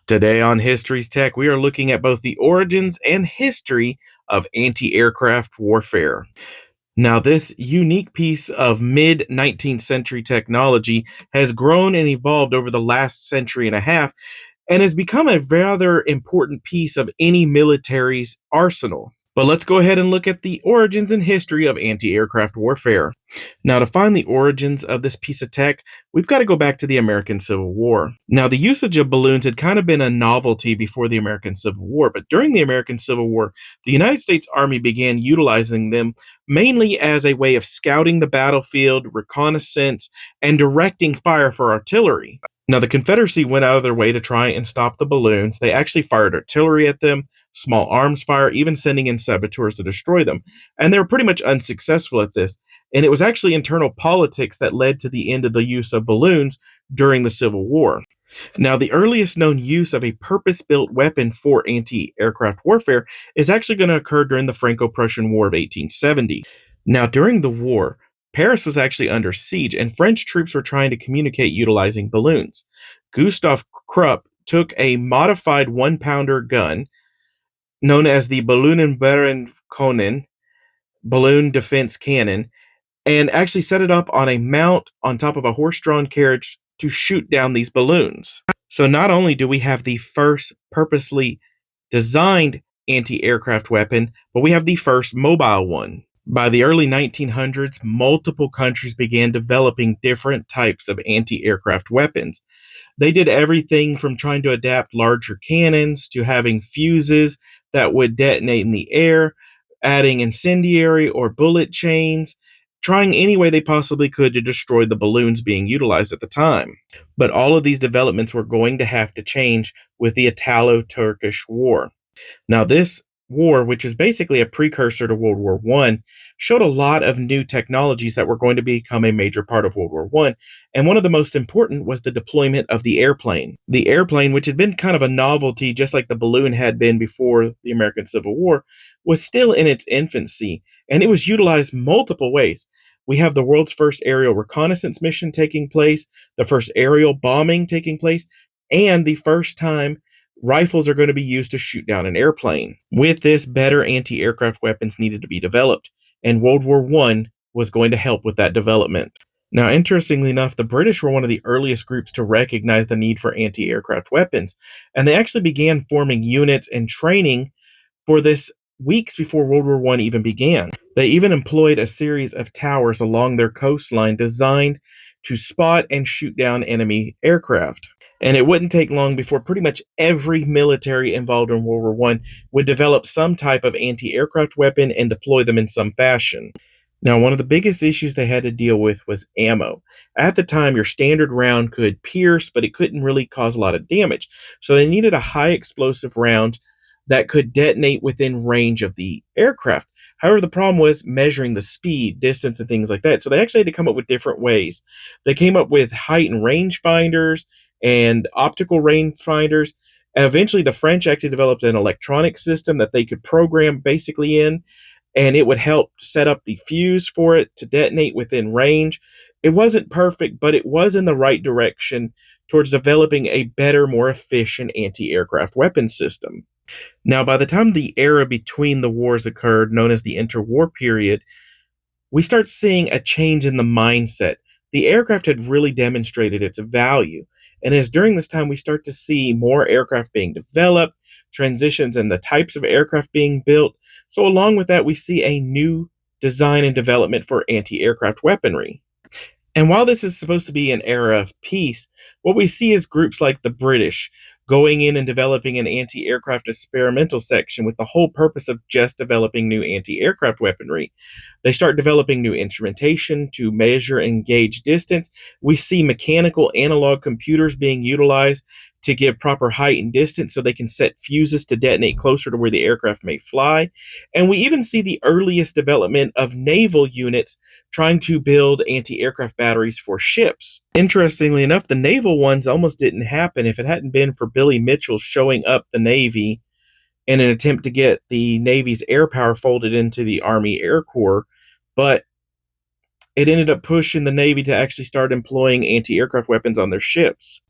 Today on History's Tech, we are looking at both the origins and history of anti aircraft warfare. Now, this unique piece of mid 19th century technology has grown and evolved over the last century and a half and has become a rather important piece of any military's arsenal. But let's go ahead and look at the origins and history of anti aircraft warfare. Now, to find the origins of this piece of tech, we've got to go back to the American Civil War. Now, the usage of balloons had kind of been a novelty before the American Civil War, but during the American Civil War, the United States Army began utilizing them mainly as a way of scouting the battlefield, reconnaissance, and directing fire for artillery. Now, the Confederacy went out of their way to try and stop the balloons. They actually fired artillery at them, small arms fire, even sending in saboteurs to destroy them. And they were pretty much unsuccessful at this. And it was actually internal politics that led to the end of the use of balloons during the Civil War. Now, the earliest known use of a purpose built weapon for anti aircraft warfare is actually going to occur during the Franco Prussian War of 1870. Now, during the war, Paris was actually under siege, and French troops were trying to communicate utilizing balloons. Gustav Krupp took a modified 1-pounder gun known as the Ballonenbärenkanone, balloon defense cannon, and actually set it up on a mount on top of a horse-drawn carriage to shoot down these balloons. So not only do we have the first purposely designed anti-aircraft weapon, but we have the first mobile one. By the early 1900s, multiple countries began developing different types of anti-aircraft weapons. They did everything from trying to adapt larger cannons to having fuses that would detonate in the air, adding incendiary or bullet chains, trying any way they possibly could to destroy the balloons being utilized at the time. But all of these developments were going to have to change with the Italo-Turkish War. Now, this war, which is basically a precursor to World War I, showed a lot of new technologies that were going to become a major part of World War I. And one of the most important was the deployment of the airplane. The airplane, which had been kind of a novelty, just like the balloon had been before the American Civil War, was still in its infancy, and it was utilized multiple ways. We have the world's first aerial reconnaissance mission taking place, the first aerial bombing taking place, and the first time rifles are going to be used to shoot down an airplane. With this, better anti-aircraft weapons needed to be developed, and World War I was going to help with that development. Now, interestingly enough, the British were one of the earliest groups to recognize the need for anti-aircraft weapons, and they actually began forming units and training for this weeks before World War I even began. They even employed a series of towers along their coastline designed to spot and shoot down enemy aircraft. And it wouldn't take long before pretty much every military involved in World War I would develop some type of anti-aircraft weapon and deploy them in some fashion. Now, one of the biggest issues they had to deal with was ammo. At the time, your standard round could pierce, but it couldn't really cause a lot of damage. So they needed a high explosive round that could detonate within range of the aircraft. However, the problem was measuring the speed, distance, and things like that. So they actually had to come up with different ways. They came up with height and range finders and optical range finders. And eventually, the French actually developed an electronic system that they could program basically in, and it would help set up the fuse for it to detonate within range. It wasn't perfect, but it was in the right direction towards developing a better, more efficient anti-aircraft weapon system. Now, by the time the era between the wars occurred, known as the interwar period, we start seeing a change in the mindset. The aircraft had really demonstrated its value. And as during this time, we start to see more aircraft being developed, transitions in the types of aircraft being built. So, along with that, we see a new design and development for anti aircraft weaponry. And while this is supposed to be an era of peace, what we see is groups like the British going in and developing an anti aircraft experimental section with the whole purpose of just developing new anti aircraft weaponry. They start developing new instrumentation to measure and gauge distance. We see mechanical analog computers being utilized to give proper height and distance so they can set fuses to detonate closer to where the aircraft may fly. And we even see the earliest development of naval units trying to build anti-aircraft batteries for ships. Interestingly enough, the naval ones almost didn't happen if it hadn't been for Billy Mitchell showing up the Navy in an attempt to get the Navy's air power folded into the Army Air Corps. But it ended up pushing the Navy to actually start employing anti-aircraft weapons on their ships.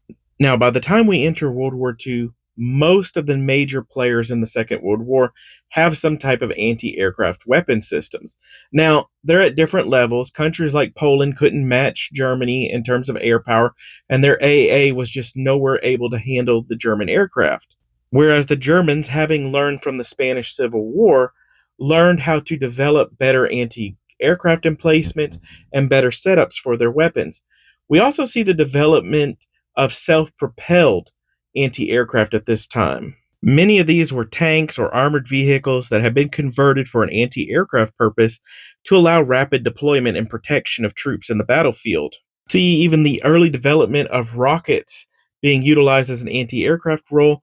Now, by the time we enter World War II, most of the major players in the Second World War have some type of anti aircraft weapon systems. Now, they're at different levels. Countries like Poland couldn't match Germany in terms of air power, and their AA was just nowhere able to handle the German aircraft. Whereas the Germans, having learned from the Spanish Civil War, learned how to develop better anti aircraft emplacements and better setups for their weapons. We also see the development of self propelled anti aircraft at this time. Many of these were tanks or armored vehicles that had been converted for an anti aircraft purpose to allow rapid deployment and protection of troops in the battlefield. See even the early development of rockets being utilized as an anti aircraft role,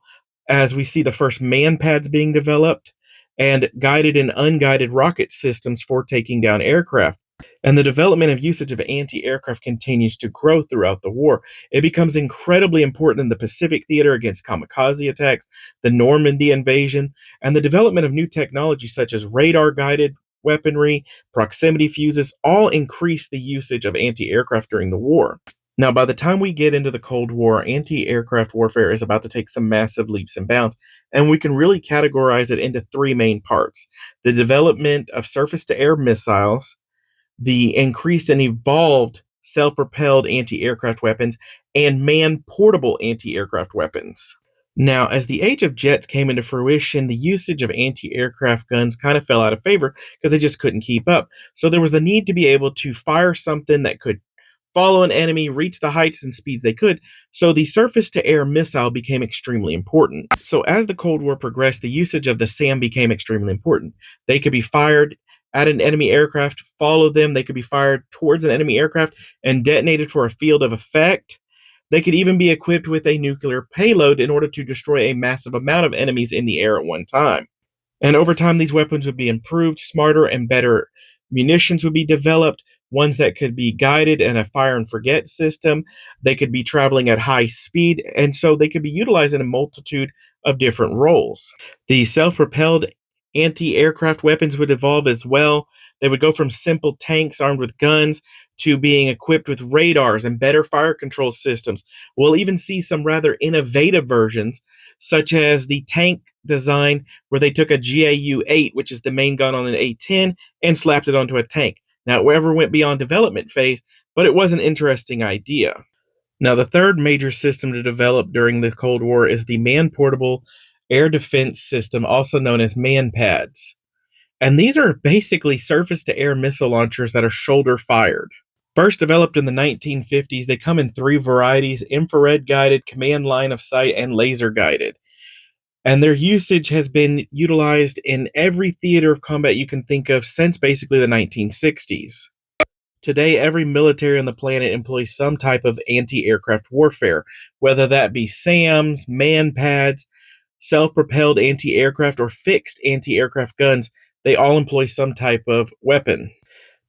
as we see the first man pads being developed and guided and unguided rocket systems for taking down aircraft. And the development of usage of anti aircraft continues to grow throughout the war. It becomes incredibly important in the Pacific theater against kamikaze attacks, the Normandy invasion, and the development of new technology such as radar guided weaponry, proximity fuses, all increase the usage of anti aircraft during the war. Now, by the time we get into the Cold War, anti aircraft warfare is about to take some massive leaps and bounds, and we can really categorize it into three main parts: the development of surface to air missiles, the increased and evolved self propelled anti aircraft weapons, and man portable anti aircraft weapons. Now, as the age of jets came into fruition, the usage of anti aircraft guns kind of fell out of favor because they just couldn't keep up. So there was the need to be able to fire something that could follow an enemy, reach the heights and speeds they could. So the surface to air missile became extremely important. So as the Cold War progressed, the usage of the SAM became extremely important. They could be fired at an enemy aircraft, follow them. They could be fired towards an enemy aircraft and detonated for a field of effect. They could even be equipped with a nuclear payload in order to destroy a massive amount of enemies in the air at one time. And over time, these weapons would be improved, smarter, and better munitions would be developed, ones that could be guided in a fire and forget system. They could be traveling at high speed, and so they could be utilized in a multitude of different roles. The self propelled anti aircraft weapons would evolve as well. They would go from simple tanks armed with guns to being equipped with radars and better fire control systems. We'll even see some rather innovative versions, such as the tank design where they took a GAU 8, which is the main gun on an A-10, and slapped it onto a tank. Now, it never went beyond development phase, but it was an interesting idea. Now, the third major system to develop during the Cold War is the man-portable air defense system, also known as man-pads. And these are basically surface-to-air missile launchers that are shoulder-fired. First developed in the 1950s, they come in three varieties: infrared guided, command line of sight, and laser guided. And their usage has been utilized in every theater of combat you can think of since basically the 1960s. Today, every military on the planet employs some type of anti aircraft warfare, whether that be SAMs, man pads, self propelled anti aircraft, or fixed anti aircraft guns. They all employ some type of weapon.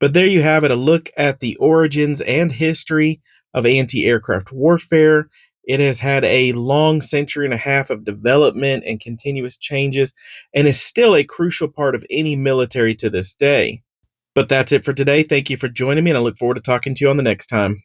But there you have it, a look at the origins and history of anti aircraft warfare. It has had a long century and a half of development and continuous changes, and is still a crucial part of any military to this day. But that's it for today. Thank you for joining me, and I look forward to talking to you on the next time.